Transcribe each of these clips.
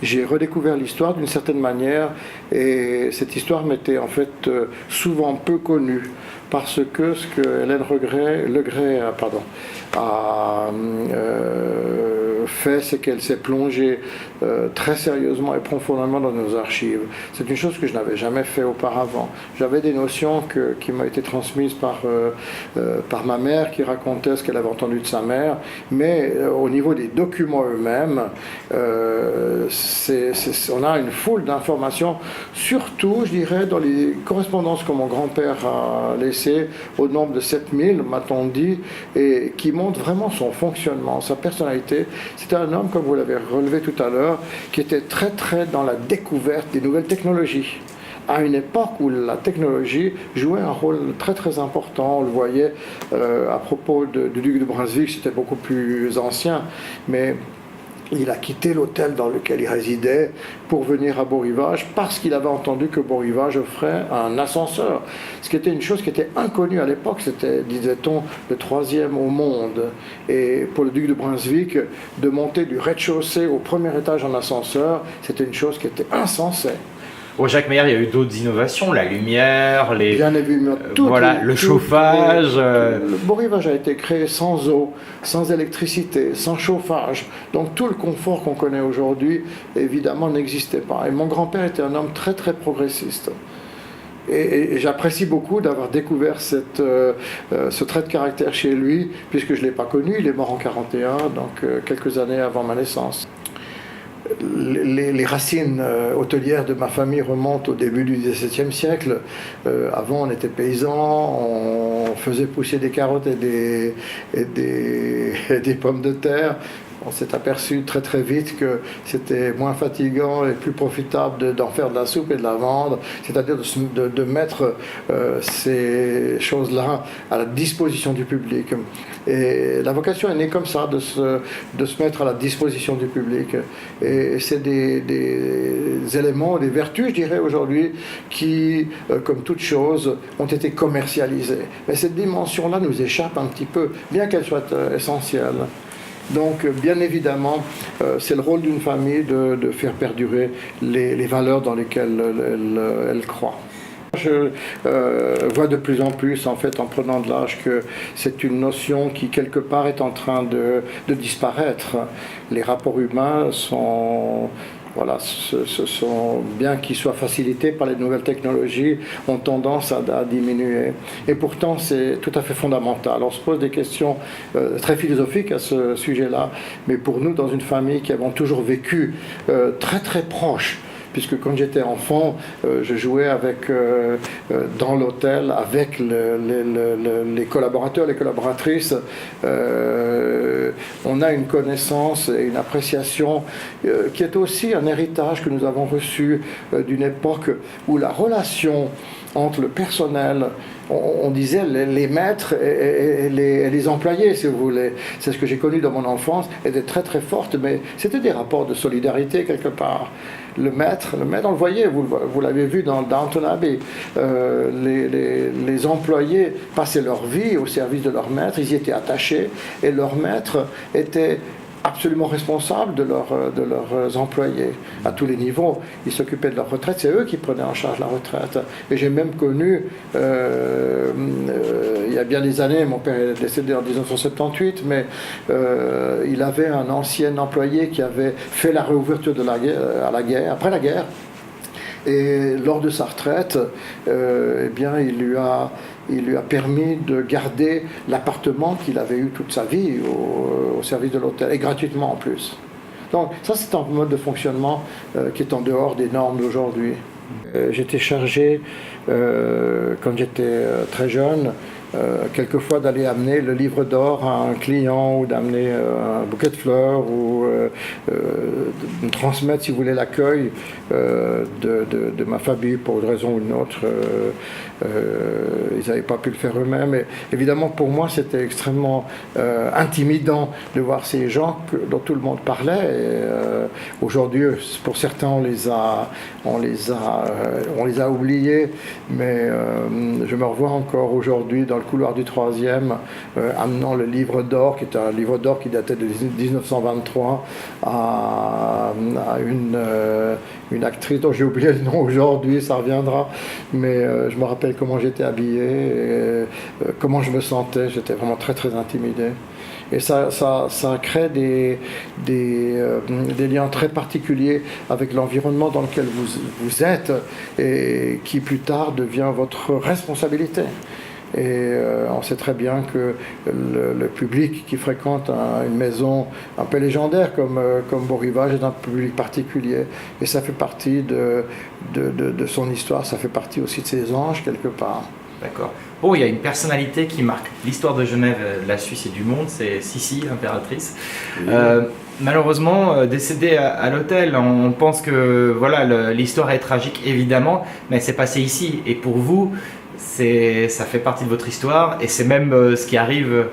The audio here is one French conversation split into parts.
j'ai redécouvert l'histoire d'une certaine manière et cette histoire m'était en fait souvent peu connue parce que ce que Hélène Legray a fait, c'est qu'elle s'est plongée très sérieusement et profondément dans nos archives. C'est une chose que je n'avais jamais fait auparavant. J'avais des notions qui m'ont été transmises par ma mère qui racontait ce qu'elle avait entendu de sa mère, mais au niveau des documents eux-mêmes, on a une foule d'informations, surtout, je dirais, dans les correspondances que mon grand-père a laissées, au nombre de 7000, m'a-t-on dit, et qui montrent vraiment son fonctionnement, sa personnalité. C'était un homme, comme vous l'avez relevé tout à l'heure, qui était très très dans la découverte des nouvelles technologies. À une époque où la technologie jouait un rôle très très important, on le voyait à propos du duc de Brunswick, c'était beaucoup plus ancien, mais il a quitté l'hôtel dans lequel il résidait pour venir à Beau-Rivage parce qu'il avait entendu que Beau-Rivage offrait un ascenseur. Ce qui était une chose qui était inconnue à l'époque, c'était, disait-on, le troisième au monde. Et pour le duc de Brunswick, de monter du rez-de-chaussée au premier étage en ascenseur, c'était une chose qui était insensée. Au Jacques Meyer, il y a eu d'autres innovations, la lumière, bien évidemment, le chauffage. Le Beau-Rivage a été créé sans eau, sans électricité, sans chauffage. Donc tout le confort qu'on connaît aujourd'hui, évidemment, n'existait pas. Et mon grand-père était un homme très très progressiste. Et j'apprécie beaucoup d'avoir découvert ce trait de caractère chez lui, puisque je ne l'ai pas connu. Il est mort en 1941, donc quelques années avant ma naissance. Les racines hôtelières de ma famille remontent au début du XVIIe siècle. Avant, on était paysans, on faisait pousser des carottes et des pommes de terre. On s'est aperçu très très vite que c'était moins fatigant et plus profitable d'en faire de la soupe et de la vendre, c'est-à-dire de mettre ces choses-là à la disposition du public. Et la vocation est née comme ça, de se mettre à la disposition du public. Et c'est des éléments, des vertus, je dirais aujourd'hui, qui, comme toute chose, ont été commercialisées. Mais cette dimension-là nous échappe un petit peu, bien qu'elle soit essentielle. Donc, bien évidemment, c'est le rôle d'une famille de faire perdurer les valeurs dans lesquelles elle croit. Je vois de plus en plus, en fait, en prenant de l'âge, que c'est une notion qui, quelque part, est en train de disparaître. Les rapports humains sont... Voilà, bien qu'ils soient facilités par les nouvelles technologies, ont tendance à diminuer. Et pourtant, c'est tout à fait fondamental. On se pose des questions très philosophiques à ce sujet-là, mais pour nous, dans une famille qui avons toujours vécu très très proche, puisque quand j'étais enfant, je jouais dans l'hôtel avec les collaborateurs, les collaboratrices. On a une connaissance et une appréciation qui est aussi un héritage que nous avons reçu d'une époque où la relation entre le personnel, on disait les maîtres et les employés, si vous voulez. C'est ce que j'ai connu dans mon enfance, était très très forte, mais c'était des rapports de solidarité quelque part. Le maître, on le voyait, vous l'avez vu dans Downton Abbey, les employés passaient leur vie au service de leur maître, ils y étaient attachés, et leur maître était absolument responsables de leurs employés à tous les niveaux. Ils s'occupaient de leur retraite, c'est eux qui prenaient en charge la retraite. Et j'ai même connu, il y a bien des années, mon père est décédé en 1978, mais il avait un ancien employé qui avait fait la réouverture après la guerre. Et lors de sa retraite, eh bien, il lui a permis de garder l'appartement qu'il avait eu toute sa vie au service de l'hôtel, et gratuitement en plus. Donc ça, c'est un mode de fonctionnement qui est en dehors des normes d'aujourd'hui. J'étais chargé, quand j'étais très jeune, quelquefois d'aller amener le livre d'or à un client ou d'amener un bouquet de fleurs ou de transmettre, si vous voulez, l'accueil de ma famille pour une raison ou une autre. Ils n'avaient pas pu le faire eux-mêmes. Et évidemment, pour moi, c'était extrêmement intimidant de voir ces gens dont tout le monde parlait. Aujourd'hui, pour certains, on les a oubliés, mais je me revois encore aujourd'hui dans le couloir du 3e, amenant le livre d'or, qui était un livre d'or qui datait de 1923, à une actrice dont j'ai oublié le nom aujourd'hui, ça reviendra, mais je me rappelle comment j'étais habillé, et, comment je me sentais, j'étais vraiment très très intimidé. Et ça crée des liens très particuliers avec l'environnement dans lequel vous êtes et qui plus tard devient votre responsabilité. Et on sait très bien que le public qui fréquente une maison un peu légendaire comme Beau Rivage est un public particulier. Et ça fait partie de son histoire, ça fait partie aussi de ses anges quelque part. D'accord. Bon, il y a une personnalité qui marque l'histoire de Genève, de la Suisse et du monde, c'est Sissi, l'impératrice. Oui. Malheureusement, décédée à l'hôtel. On pense que voilà, l'histoire est tragique, évidemment, mais elle s'est passée ici. Et pour vous, ça fait partie de votre histoire, et c'est même ce qui arrive,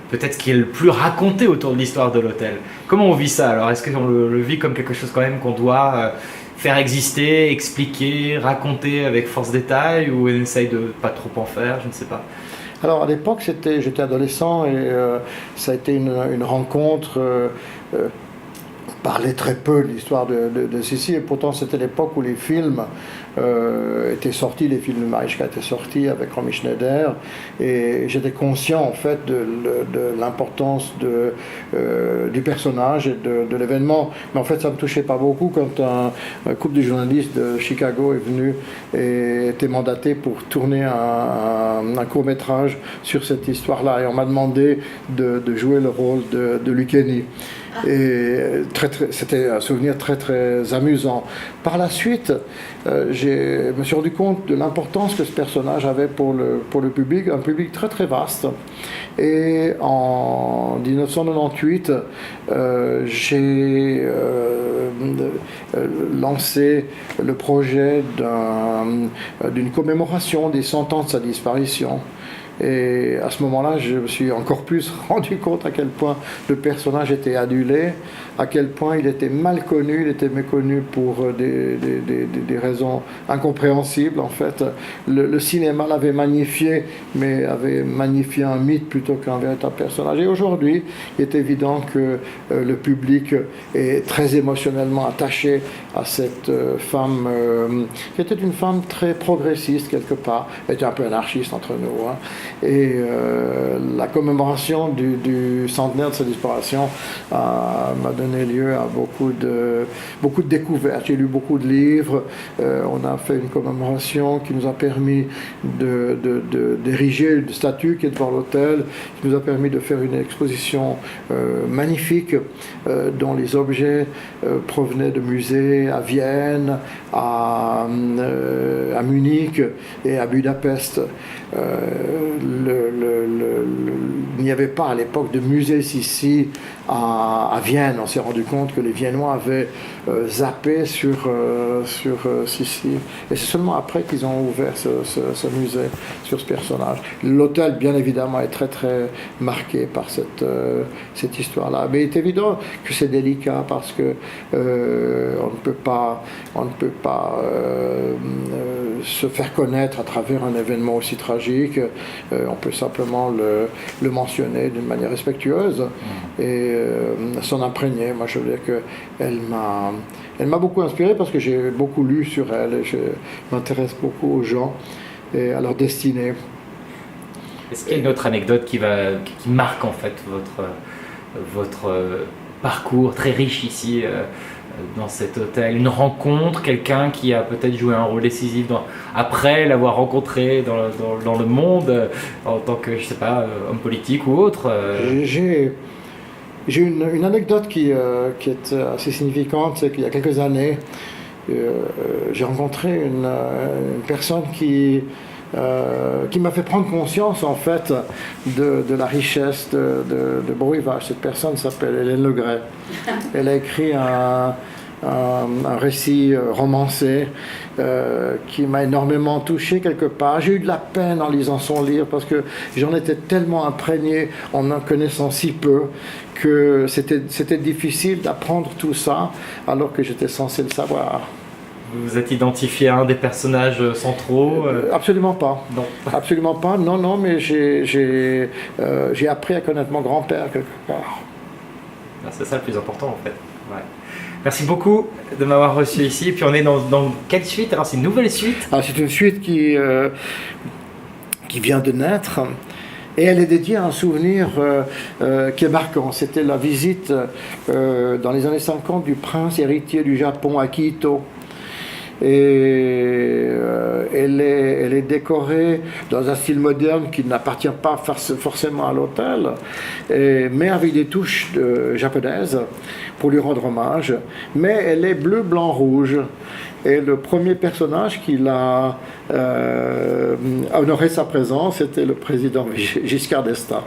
peut-être ce qui est le plus raconté autour de l'histoire de l'hôtel. Comment on vit ça alors? Est-ce qu'on le vit comme quelque chose quand même qu'on doit faire exister, expliquer, raconter avec force détail, ou on essaye de pas trop en faire, je ne sais pas. Alors à l'époque, j'étais adolescent et ça a été une rencontre. On parlait très peu de l'histoire de Sissi, et pourtant c'était l'époque où les films étaient sortis, les films de Marichka étaient sortis avec Romy Schneider, et j'étais conscient en fait de l'importance du personnage et de l'événement, mais en fait ça ne me touchait pas beaucoup quand un couple de journalistes de Chicago est venu et était mandaté pour tourner un court-métrage sur cette histoire-là, et on m'a demandé de jouer le rôle de Lucchini. Et c'était un souvenir très très amusant. Par la suite, je me suis rendu compte de l'importance que ce personnage avait pour le public, un public très très vaste. Et en 1998, j'ai lancé le projet d'une commémoration des 100 ans de sa disparition. Et à ce moment-là, je me suis encore plus rendu compte à quel point le personnage était adulé, à quel point il était mal connu, il était méconnu pour des raisons incompréhensibles. En fait, le cinéma l'avait magnifié, mais avait magnifié un mythe plutôt qu'un véritable personnage. Et aujourd'hui, il est évident que le public est très émotionnellement attaché à cette femme, qui était une femme très progressiste quelque part, elle était un peu anarchiste entre nous, hein. Et la commémoration du centenaire de sa disparition m'a donné lieu à beaucoup de découvertes. J'ai lu beaucoup de livres, on a fait une commémoration qui nous a permis d'ériger une statue qui est devant l'hôtel, qui nous a permis de faire une exposition magnifique dont les objets provenaient de musées à Vienne, à Munich et à Budapest. Il n'y avait pas à l'époque de musée Sissi à Vienne. On s'est rendu compte que les Viennois avaient zappé sur Sissi. Et c'est seulement après qu'ils ont ouvert ce musée sur ce personnage. L'hôtel, bien évidemment, est très très marqué par cette histoire-là. Mais il est évident que c'est délicat parce que on ne peut pas se faire connaître à travers un événement aussi tragique. On peut simplement le mentionner d'une manière respectueuse et s'en imprégner. Moi, je veux dire qu'elle m'a beaucoup inspiré parce que j'ai beaucoup lu sur elle et je m'intéresse beaucoup aux gens et à leur destinée. Est-ce qu'il y a une autre anecdote qui marque en fait votre parcours très riche ici dans cet hôtel, une rencontre, quelqu'un qui a peut-être joué un rôle décisif après l'avoir rencontré dans le monde en tant que, je sais pas, homme politique ou autre? J'ai une anecdote qui est assez significante, c'est qu'il y a quelques années, j'ai rencontré une personne qui m'a fait prendre conscience en fait de la richesse de Beau Rivage. Cette personne s'appelle Hélène Legret. Elle a écrit un récit romancé qui m'a énormément touché quelque part. J'ai eu de la peine en lisant son livre parce que j'en étais tellement imprégné en en connaissant si peu que c'était difficile d'apprendre tout ça alors que j'étais censé le savoir. vous êtes identifié à un des personnages centraux Absolument pas. Non. Absolument pas. Non, non, mais j'ai appris à connaître mon grand-père quelque part. C'est ça le plus important en fait. Ouais. Merci beaucoup de m'avoir reçu ici. Puis on est dans quelle suite? Alors c'est une nouvelle suite? Alors c'est une suite qui vient de naître. Et elle est dédiée à un souvenir qui est marquant. C'était la visite dans les années 50 du prince héritier du Japon, Akihito. Et elle est décorée dans un style moderne qui n'appartient pas forcément à l'hôtel, mais avec des touches japonaises pour lui rendre hommage. Mais elle est bleu, blanc, rouge. Et le premier personnage qui l'a honoré sa présence, c'était le président Giscard d'Estaing.